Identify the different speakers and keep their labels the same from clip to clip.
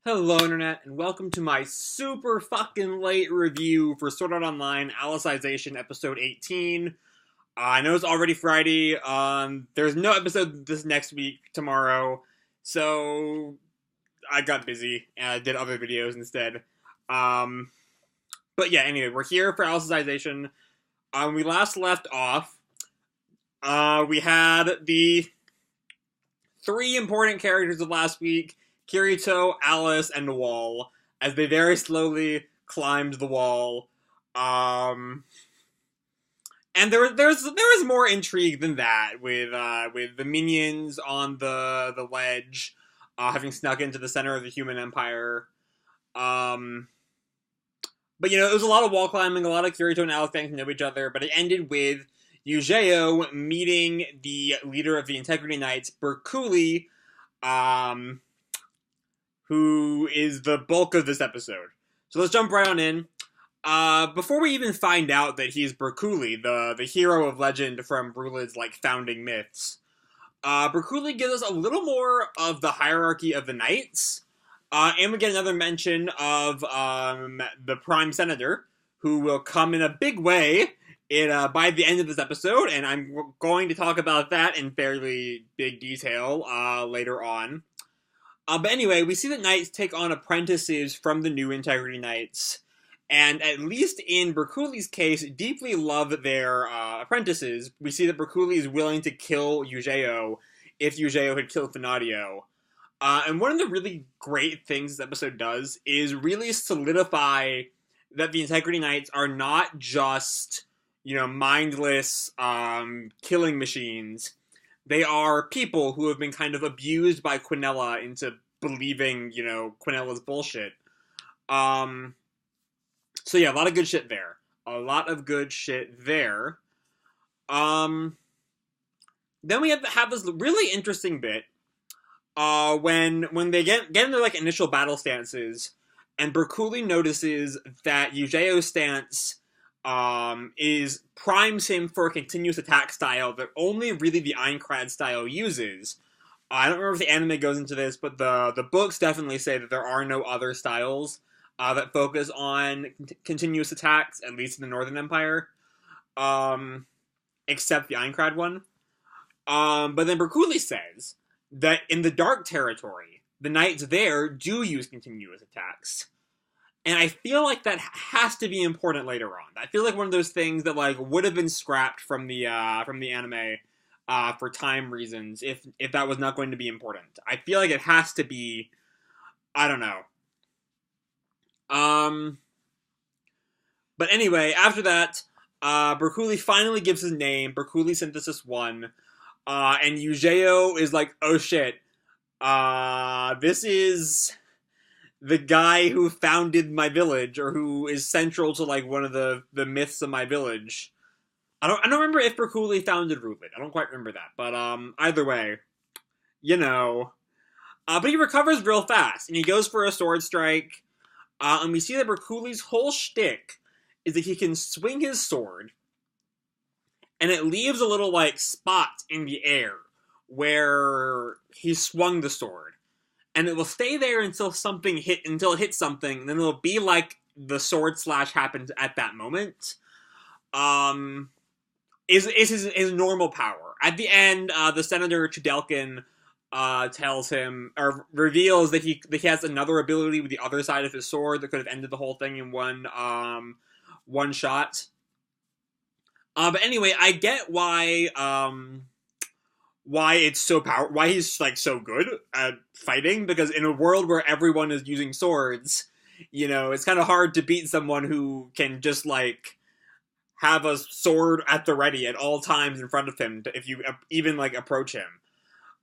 Speaker 1: Hello, Internet, and welcome to my super fucking late review for Sword Art Online Alicization Episode 18. I know it's already Friday. There's no episode this next week, tomorrow, so I got busy and I did other videos instead. But yeah, anyway, we're here for Alicization. When we last left off, we had the three important characters of last week: Kirito, Alice, and the wall, as they very slowly climbed the wall. And there was more intrigue than that with the minions on the ledge, having snuck into the center of the human empire. But it was a lot of wall climbing, a lot of Kirito and Alice getting to know each other. But it ended with Eugeo meeting the leader of the Integrity Knights, Bercouli, who is the bulk of this episode. So let's jump right on in. Before we even find out that he's Bercouli, the hero of legend from Brulid's founding myths, Bercouli gives us a little more of the hierarchy of the knights, and we get another mention of the Prime Senator, who will come in a big way by the end of this episode, and I'm going to talk about that in fairly big detail later on. But anyway, we see that knights take on apprentices from the new Integrity Knights, and at least in Bercouli's case, deeply love their apprentices. We see that Bercouli is willing to kill Eugeo if Eugeo had killed Finadio. And one of the really great things this episode does is really solidify that the Integrity Knights are not just, mindless killing machines. They are people who have been kind of abused by Quinella into believing, Quinella's bullshit. So yeah, a lot of good shit there. Then we have this really interesting bit, when they get into initial battle stances, and Bercouli notices that Eugeo's stance primes him for a continuous attack style that only really the Aincrad style uses. I don't remember if the anime goes into this, but the books definitely say that there are no other styles that focus on continuous attacks, at least in the Northern Empire, except the Aincrad one. But then Bercouli says that in the Dark Territory, the knights there do use continuous attacks. And I feel like that has to be important later on. I feel like one of those things that would have been scrapped from the anime for time reasons if that was not going to be important. I feel like it has to be. I don't know. But anyway, after that, Bercouli finally gives his name, Bercouli Synthesis 1, and Eugeo is like, oh shit, this is the guy who founded my village, or who is central to one of the myths of my village. I don't remember if Bercouli founded Rulid. I don't quite remember that, but either way, but he recovers real fast, and he goes for a sword strike, and we see that Bercouli's whole shtick is that he can swing his sword, and it leaves a little spot in the air where he swung the sword. And it will stay there until it hits something, and then it'll be like the sword slash happens at that moment. Is his normal power. At the end, the Senator Chudelkin tells him, or reveals that he has another ability with the other side of his sword that could have ended the whole thing in one shot. But anyway, I get why it's so why he's so good at fighting, because in a world where everyone is using swords, it's kind of hard to beat someone who can just have a sword at the ready at all times in front of him if you even approach him.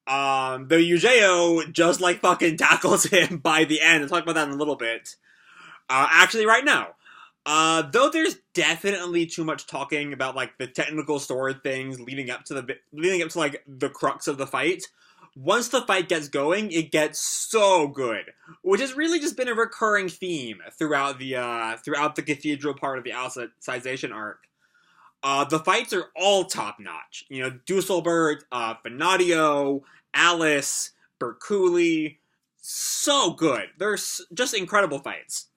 Speaker 1: Though Eugeo just fucking tackles him by the end. I'll talk about that in a little bit. Actually right now. Though there's definitely too much talking about the technical sword things leading up to the crux of the fight. Once the fight gets going, it gets so good, which has really just been a recurring theme throughout the cathedral part of the Alicization arc. The fights are all top notch. Dusselbert, Finadio, Alice, Bercouli, so good. They're just incredible fights.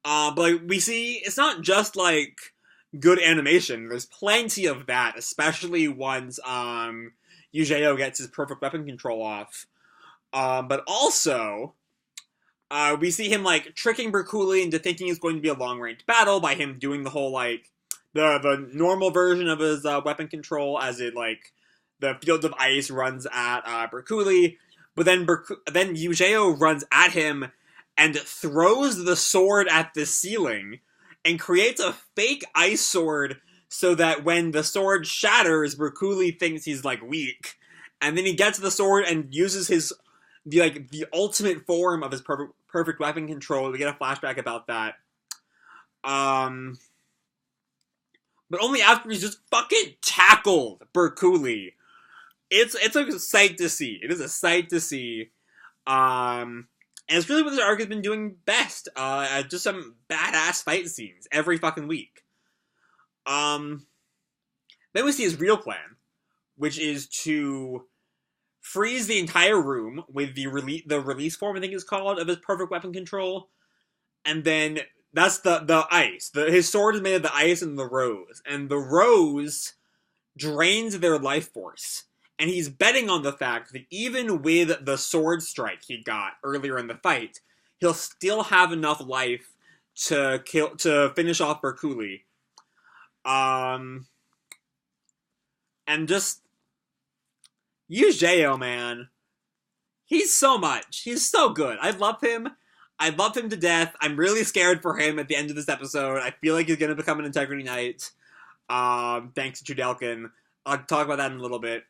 Speaker 1: But we see it's not just like good animation. There's plenty of that, especially once Eugeo gets his perfect weapon control off. But also, we see him like tricking Bercouli into thinking it's going to be a long range battle by him doing the whole like the normal version of his weapon control, as it like the field of ice runs at Bercouli, but then Eugeo runs at him and throws the sword at the ceiling and creates a fake ice sword so that when the sword shatters, Bercouli thinks he's like weak, and then he gets the sword and uses the ultimate form of his perfect weapon control. We get a flashback about that. But only after he's just fucking tackled Bercouli. It's a sight to see. It is a sight to see. And it's really what this arc has been doing best. Just some badass fight scenes every fucking week. Then we see his real plan, which is to freeze the entire room with the release form, I think it's called, of his perfect weapon control. And then that's the ice. His sword is made of the ice and the rose. And the rose drains their life force. And he's betting on the fact that even with the sword strike he got earlier in the fight, he'll still have enough life to finish off Bercouli. And just Eugeo, man. He's so much. He's so good. I love him. I love him to death. I'm really scared for him at the end of this episode. I feel like he's going to become an Integrity Knight. Thanks to Chudelkin. I'll talk about that in a little bit.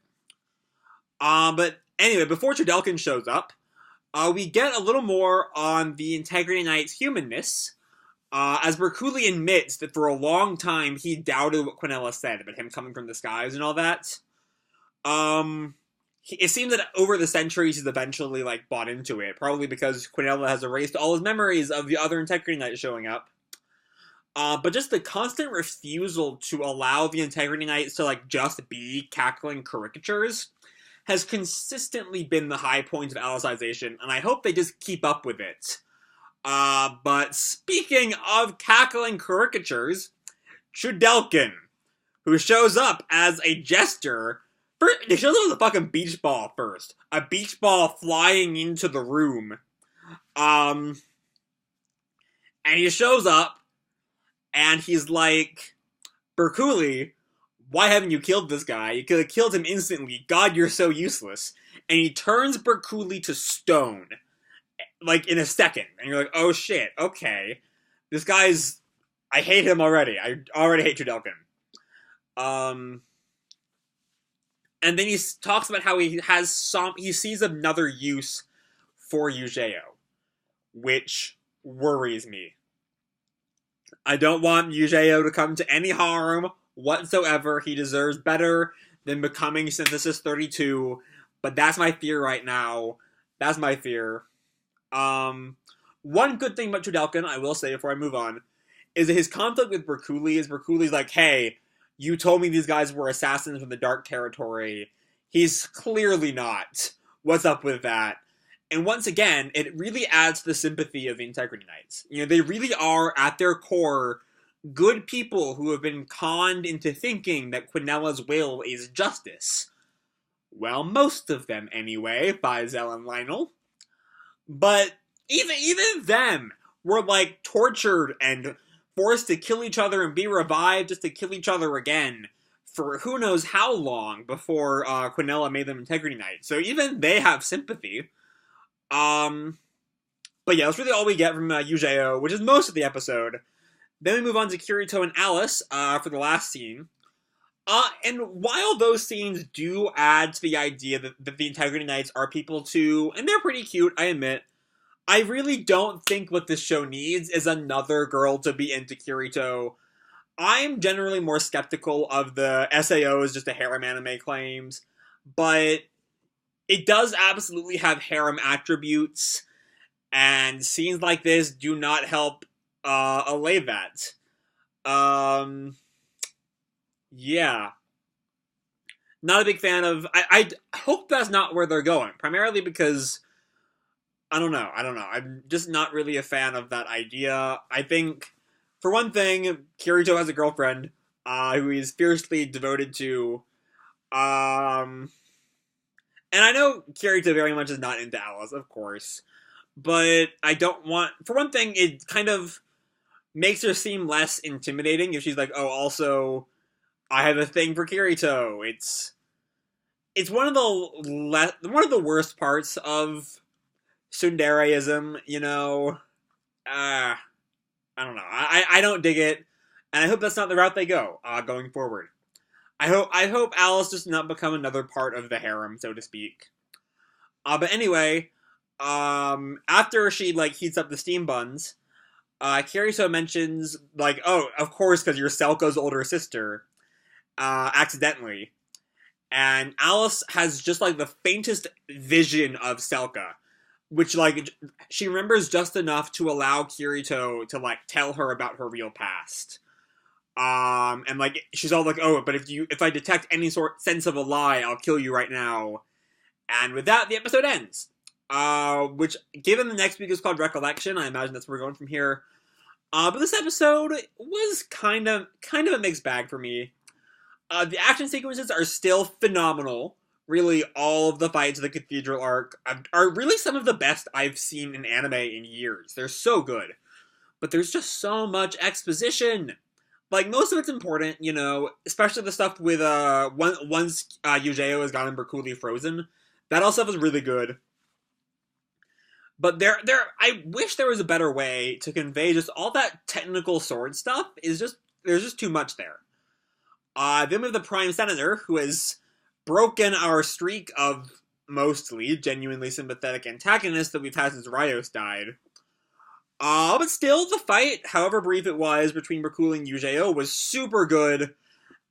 Speaker 1: But anyway, before Chudelkin shows up, we get a little more on the Integrity Knight's humanness, as Bercouli admits that for a long time he doubted what Quinella said about him coming from the skies and all that. It seems that over the centuries he's eventually like bought into it, probably because Quinella has erased all his memories of the other Integrity Knight showing up. But just the constant refusal to allow the Integrity Knights to like just be cackling caricatures has consistently been the high point of Alicization, and I hope they just keep up with it. But speaking of cackling caricatures, Chudelkin, who shows up as a jester. He shows up with a fucking beach ball first. A beach ball flying into the room. And he shows up, and he's like, Bercouli, why haven't you killed this guy? You could have killed him instantly. God, you're so useless. And he turns Bercouli to stone. Like, in a second. And you're like, oh shit, okay. This guy's... I hate him already. I already hate Chudelkin. And then he talks about how he sees another use for Eugeo, which worries me. I don't want Eugeo to come to any harm whatsoever. He deserves better than becoming Synthesis 32, but that's my fear right now. That's my fear. One good thing about Chudelkin, I will say before I move on, is that his conflict with Bercouli is Bercouli's like, hey, you told me these guys were assassins from the Dark Territory. He's clearly not. What's up with that? And once again, it really adds to the sympathy of the Integrity Knights. You know, they really are, at their core, good people who have been conned into thinking that Quinella's will is justice. Well, most of them anyway, Faisal and Lionel. But even them were, like, tortured and forced to kill each other and be revived just to kill each other again for who knows how long before Quinella made them Integrity Knights. So even they have sympathy. But yeah, that's really all we get from Eugeo, which is most of the episode. Then we move on to Kirito and Alice for the last scene. And while those scenes do add to the idea that the Integrity Knights are people too, and they're pretty cute, I admit, I really don't think what this show needs is another girl to be into Kirito. I'm generally more skeptical of the SAO's just a harem anime claims, but it does absolutely have harem attributes, and scenes like this do not help allay that. Yeah. Not a big fan of... I hope that's not where they're going, primarily because I don't know. I don't know. I'm just not really a fan of that idea. I think, for one thing, Kirito has a girlfriend who he's fiercely devoted to. Um, and I know Kirito very much is not into Alice, of course. But I don't want. For one thing, it kind of makes her seem less intimidating if she's like, oh, also, I have a thing for Kirito. It's one of the worst parts of Tsundereism, you know. I don't know. I don't dig it, and I hope that's not the route they go going forward. I hope Alice does not become another part of the harem, so to speak. But anyway, after she like heats up the steam buns, Kirito mentions like, oh, of course, because you're Selko's older sister, accidentally, and Alice has just like the faintest vision of Selka, which like she remembers just enough to allow Kirito to like tell her about her real past. And like she's all like, oh, but if I detect any sort sense of a lie, I'll kill you right now. And with that, the episode ends. Which, given the next week is called Recollection, I imagine that's where we're going from here. But this episode was kind of a mixed bag for me. The action sequences are still phenomenal. Really, all of the fights of the Cathedral arc are really some of the best I've seen in anime in years. They're so good. But there's just so much exposition. Like, most of it's important, you know, especially the stuff with, once Eugeo has gotten Bercouli frozen. That all stuff is really good. But I wish there was a better way to convey just all that technical sword stuff. There's just too much there. Then we have the Prime Senator, who has broken our streak of mostly genuinely sympathetic antagonists that we've had since Rios died. But still, the fight, however brief it was, between Bercouli and Eugeo was super good,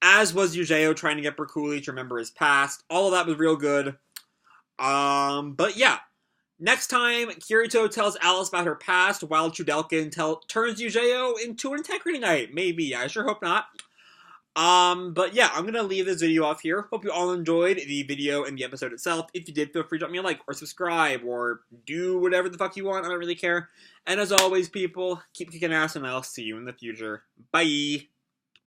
Speaker 1: as was Eugeo trying to get Bercouli to remember his past. All of that was real good. But yeah. Next time, Kirito tells Alice about her past, while Chudelkin turns Eugeo into an Integrity Knight. Maybe. I sure hope not. But yeah, I'm gonna leave this video off here. Hope you all enjoyed the video and the episode itself. If you did, feel free to drop me a like, or subscribe, or do whatever the fuck you want. I don't really care. And as always, people, keep kicking ass, and I'll see you in the future. Bye!